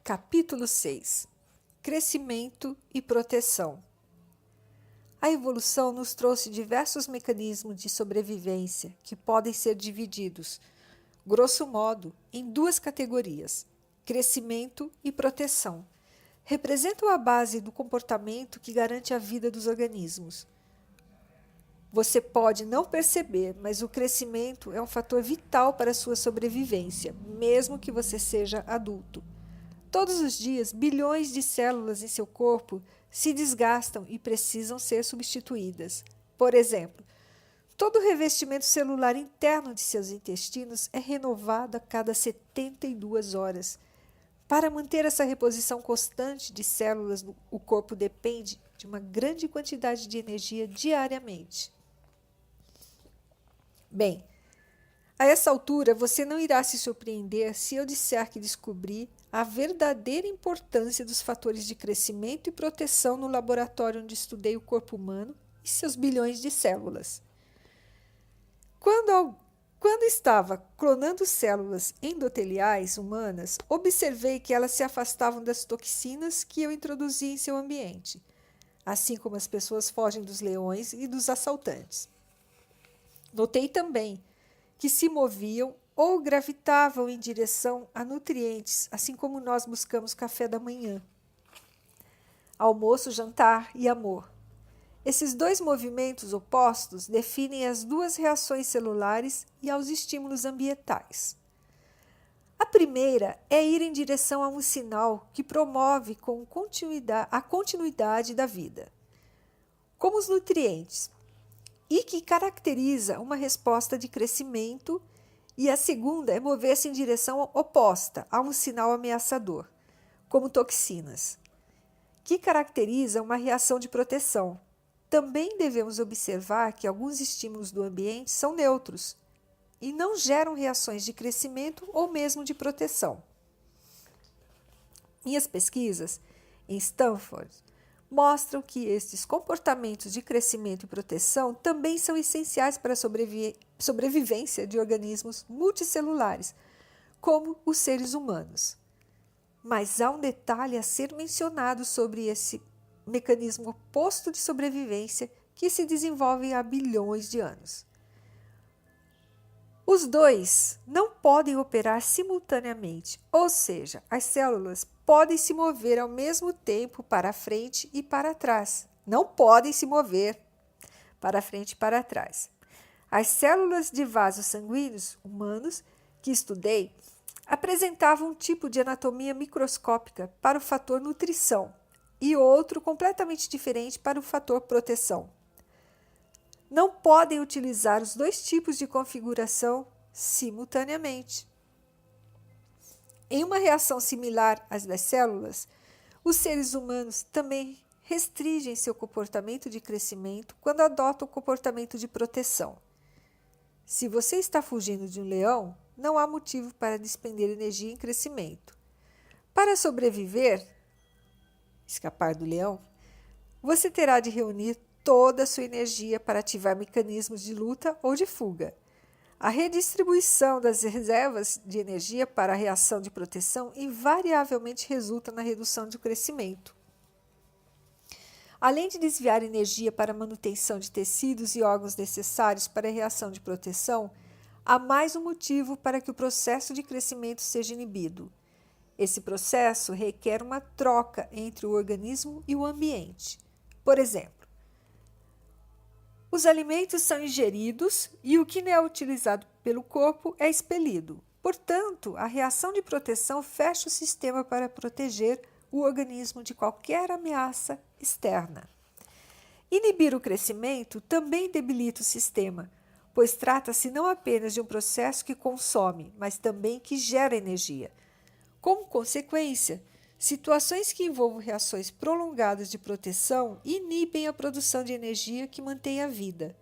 Capítulo 6. Crescimento e proteção. A evolução nos trouxe diversos mecanismos de sobrevivência que podem ser divididos, grosso modo, em duas categorias: crescimento e proteção. Representam a base do comportamento que garante a vida dos organismos. Você pode não perceber, mas o crescimento é um fator vital para a sua sobrevivência, mesmo que você seja adulto. Todos os dias, bilhões de células em seu corpo se desgastam e precisam ser substituídas. Por exemplo, todo o revestimento celular interno de seus intestinos é renovado a cada 72 horas. Para manter essa reposição constante de células, o corpo depende de uma grande quantidade de energia diariamente. Bem, a essa altura você não irá se surpreender se eu disser que descobri a verdadeira importância dos fatores de crescimento e proteção no laboratório onde estudei o corpo humano e seus bilhões de células. Quando estava clonando células endoteliais humanas, observei que elas se afastavam das toxinas que eu introduzi em seu ambiente, assim como as pessoas fogem dos leões e dos assaltantes. Notei também que se moviam ou gravitavam em direção a nutrientes, assim como nós buscamos café da manhã, almoço, jantar e amor. Esses dois movimentos opostos definem as duas reações celulares e aos estímulos ambientais. A primeira é ir em direção a um sinal que promove a continuidade da vida, como os nutrientes, e que caracteriza uma resposta de crescimento, e a segunda é mover-se em direção oposta a um sinal ameaçador, como toxinas, que caracteriza uma reação de proteção. Também devemos observar que alguns estímulos do ambiente são neutros e não geram reações de crescimento ou mesmo de proteção. Minhas pesquisas em Stanford mostram que estes comportamentos de crescimento e proteção também são essenciais para a sobrevivência de organismos multicelulares, como os seres humanos. Mas há um detalhe a ser mencionado sobre esse mecanismo oposto de sobrevivência que se desenvolve há bilhões de anos. Os dois não podem operar simultaneamente, ou seja, as células podem se mover ao mesmo tempo para frente e para trás. Não podem se mover para frente e para trás. As células de vasos sanguíneos humanos que estudei apresentavam um tipo de anatomia microscópica para o fator nutrição e outro completamente diferente para o fator proteção. Não podem utilizar os dois tipos de configuração simultaneamente. Em uma reação similar às das células, os seres humanos também restringem seu comportamento de crescimento quando adotam o comportamento de proteção. Se você está fugindo de um leão, não há motivo para despender energia em crescimento. Para sobreviver, escapar do leão, você terá de reunir toda a sua energia para ativar mecanismos de luta ou de fuga. A redistribuição das reservas de energia para a reação de proteção invariavelmente resulta na redução do crescimento. Além de desviar energia para a manutenção de tecidos e órgãos necessários para a reação de proteção, há mais um motivo para que o processo de crescimento seja inibido. Esse processo requer uma troca entre o organismo e o ambiente. Por exemplo, os alimentos são ingeridos e o que não é utilizado pelo corpo é expelido. Portanto, a reação de proteção fecha o sistema para proteger o organismo de qualquer ameaça externa. Inibir o crescimento também debilita o sistema, pois trata-se não apenas de um processo que consome, mas também que gera energia. Como consequência, situações que envolvam reações prolongadas de proteção inibem a produção de energia que mantém a vida.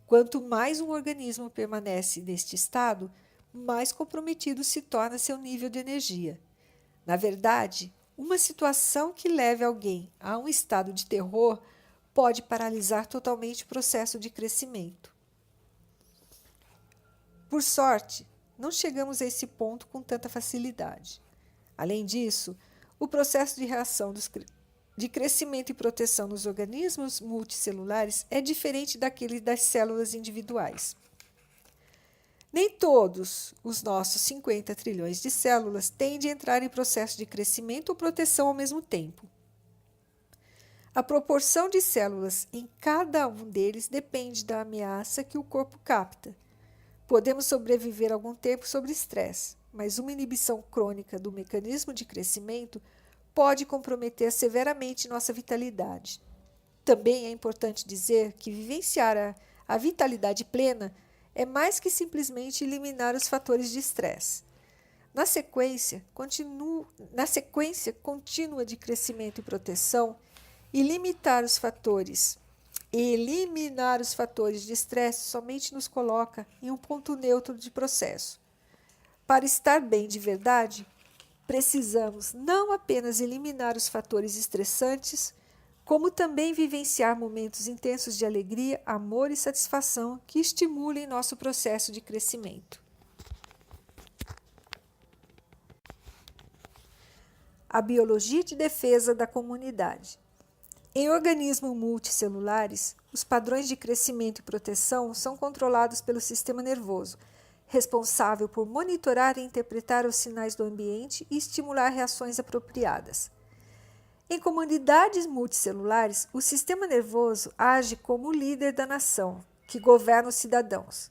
Quanto mais um organismo permanece neste estado, mais comprometido se torna seu nível de energia. Na verdade, uma situação que leve alguém a um estado de terror pode paralisar totalmente o processo de crescimento. Por sorte, não chegamos a esse ponto com tanta facilidade. Além disso, o processo de reação de crescimento e proteção nos organismos multicelulares é diferente daquele das células individuais. Nem todos os nossos 50 trilhões de células tendem a entrar em processo de crescimento ou proteção ao mesmo tempo. A proporção de células em cada um deles depende da ameaça que o corpo capta. Podemos sobreviver algum tempo sob estresse, mas uma inibição crônica do mecanismo de crescimento pode comprometer severamente nossa vitalidade. Também é importante dizer que vivenciar a vitalidade plena é mais que simplesmente eliminar os fatores de estresse. Na sequência contínua de crescimento e proteção, eliminar os fatores de estresse somente nos coloca em um ponto neutro de processo. Para estar bem de verdade, precisamos não apenas eliminar os fatores estressantes, como também vivenciar momentos intensos de alegria, amor e satisfação que estimulem nosso processo de crescimento. A biologia de defesa da comunidade. Em organismos multicelulares, os padrões de crescimento e proteção são controlados pelo sistema nervoso, responsável por monitorar e interpretar os sinais do ambiente e estimular reações apropriadas. Em comunidades multicelulares, o sistema nervoso age como o líder da nação, que governa os cidadãos.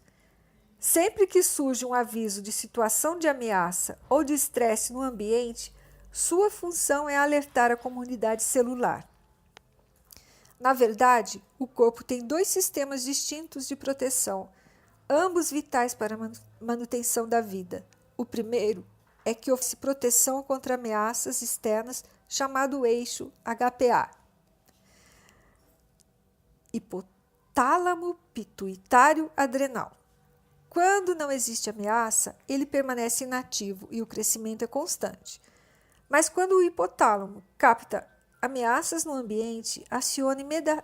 Sempre que surge um aviso de situação de ameaça ou de estresse no ambiente, sua função é alertar a comunidade celular. Na verdade, o corpo tem dois sistemas distintos de proteção, ambos vitais para a manutenção da vida. O primeiro é que oferece proteção contra ameaças externas, chamado eixo HPA. Hipotálamo pituitário adrenal. Quando não existe ameaça, ele permanece inativo e o crescimento é constante. Mas quando o hipotálamo capta ameaças no ambiente, aciona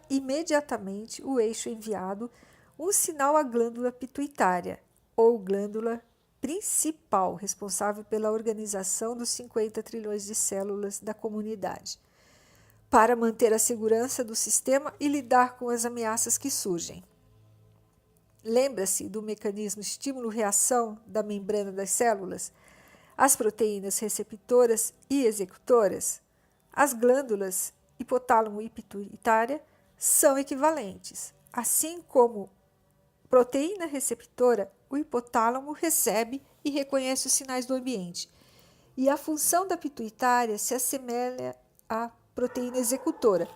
imediatamente o eixo enviado, um sinal à glândula pituitária, ou glândula principal, responsável pela organização dos 50 trilhões de células da comunidade, para manter a segurança do sistema e lidar com as ameaças que surgem. Lembra-se do mecanismo estímulo-reação da membrana das células? As proteínas receptoras e executoras? As glândulas hipotálamo e pituitária são equivalentes. Assim como proteína receptora, o hipotálamo recebe e reconhece os sinais do ambiente. E a função da pituitária se assemelha à proteína executora,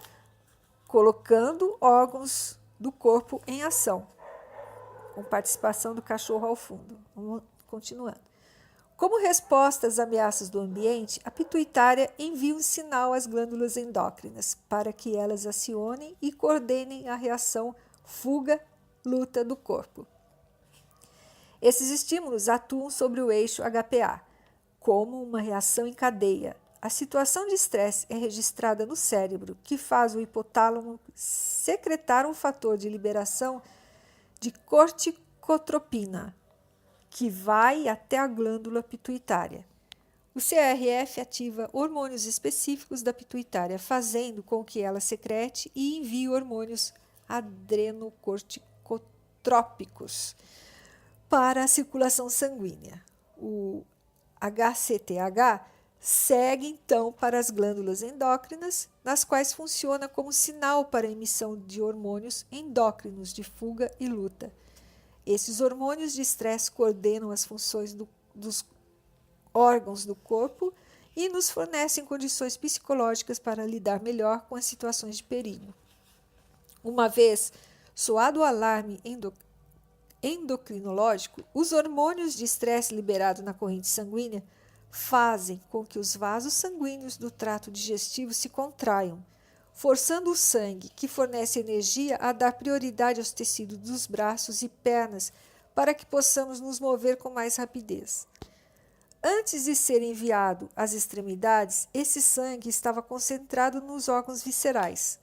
colocando órgãos do corpo em ação, com participação do cachorro ao fundo. Vamos continuando. Como resposta às ameaças do ambiente, a pituitária envia um sinal às glândulas endócrinas para que elas acionem e coordenem a reação fuga-luta do corpo. Esses estímulos atuam sobre o eixo HPA, como uma reação em cadeia. A situação de estresse é registrada no cérebro, que faz o hipotálamo secretar um fator de liberação de corticotropina, que vai até a glândula pituitária. O CRF ativa hormônios específicos da pituitária, fazendo com que ela secrete e envie hormônios adrenocorticotrópicos para a circulação sanguínea. O HCTH segue então para as glândulas endócrinas, nas quais funciona como sinal para a emissão de hormônios endócrinos de fuga e luta. Esses hormônios de estresse coordenam as funções dos órgãos do corpo e nos fornecem condições psicológicas para lidar melhor com as situações de perigo. Uma vez soado o alarme endocrinológico, os hormônios de estresse liberados na corrente sanguínea fazem com que os vasos sanguíneos do trato digestivo se contraiam, forçando o sangue, que fornece energia, a dar prioridade aos tecidos dos braços e pernas para que possamos nos mover com mais rapidez. Antes de ser enviado às extremidades, esse sangue estava concentrado nos órgãos viscerais.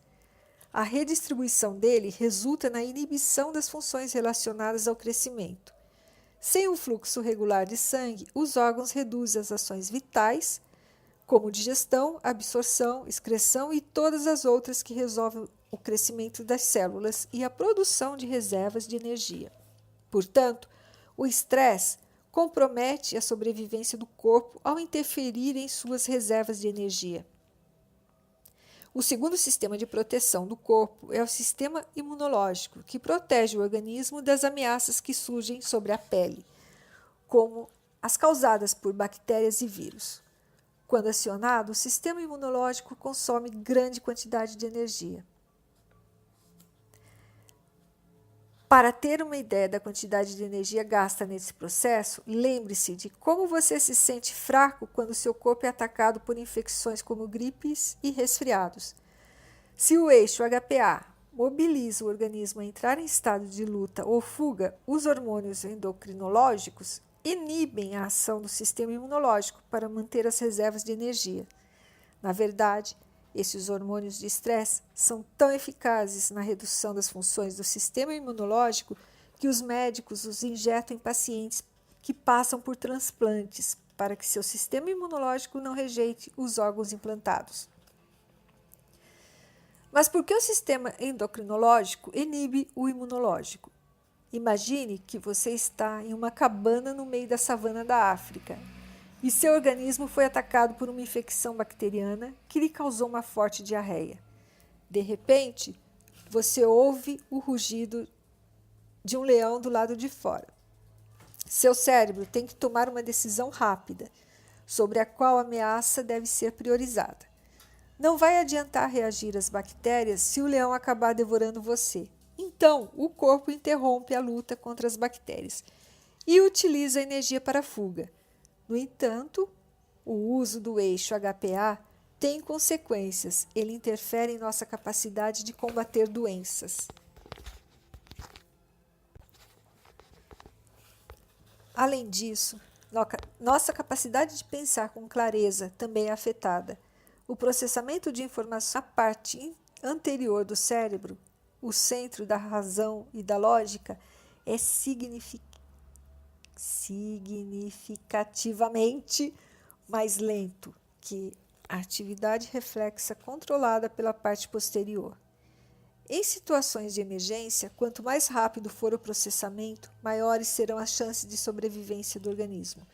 A redistribuição dele resulta na inibição das funções relacionadas ao crescimento. Sem um fluxo regular de sangue, os órgãos reduzem as ações vitais, como digestão, absorção, excreção e todas as outras que resolvem o crescimento das células e a produção de reservas de energia. Portanto, o estresse compromete a sobrevivência do corpo ao interferir em suas reservas de energia. O segundo sistema de proteção do corpo é o sistema imunológico, que protege o organismo das ameaças que surgem sobre a pele, como as causadas por bactérias e vírus. Quando acionado, o sistema imunológico consome grande quantidade de energia. Para ter uma ideia da quantidade de energia gasta nesse processo, lembre-se de como você se sente fraco quando seu corpo é atacado por infecções como gripes e resfriados. Se o eixo HPA mobiliza o organismo a entrar em estado de luta ou fuga, os hormônios endocrinológicos inibem a ação do sistema imunológico para manter as reservas de energia. Na verdade, esses hormônios de estresse são tão eficazes na redução das funções do sistema imunológico que os médicos os injetam em pacientes que passam por transplantes para que seu sistema imunológico não rejeite os órgãos implantados. Mas por que o sistema endocrinológico inibe o imunológico? Imagine que você está em uma cabana no meio da savana da África e seu organismo foi atacado por uma infecção bacteriana que lhe causou uma forte diarreia. De repente, você ouve o rugido de um leão do lado de fora. Seu cérebro tem que tomar uma decisão rápida sobre a qual ameaça deve ser priorizada. Não vai adiantar reagir às bactérias se o leão acabar devorando você. Então, o corpo interrompe a luta contra as bactérias e utiliza a energia para a fuga. No entanto, o uso do eixo HPA tem consequências. Ele interfere em nossa capacidade de combater doenças. Além disso, nossa capacidade de pensar com clareza também é afetada. O processamento de informação na parte anterior do cérebro, o centro da razão e da lógica, é significativamente mais lento que a atividade reflexa controlada pela parte posterior. Em situações de emergência, quanto mais rápido for o processamento, maiores serão as chances de sobrevivência do organismo.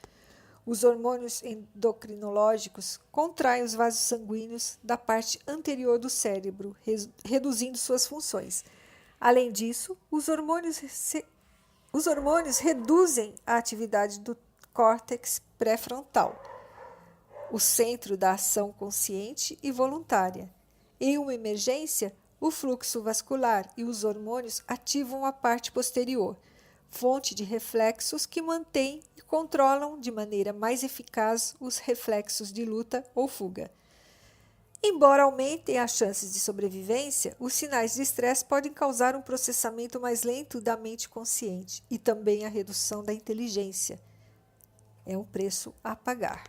Os hormônios endocrinológicos contraem os vasos sanguíneos da parte anterior do cérebro, reduzindo suas funções. Além disso, os hormônios reduzem a atividade do córtex pré-frontal, o centro da ação consciente e voluntária. Em uma emergência, o fluxo vascular e os hormônios ativam a parte posterior, fonte de reflexos que mantém e controlam de maneira mais eficaz os reflexos de luta ou fuga. Embora aumentem as chances de sobrevivência, os sinais de estresse podem causar um processamento mais lento da mente consciente e também a redução da inteligência. É um preço a pagar.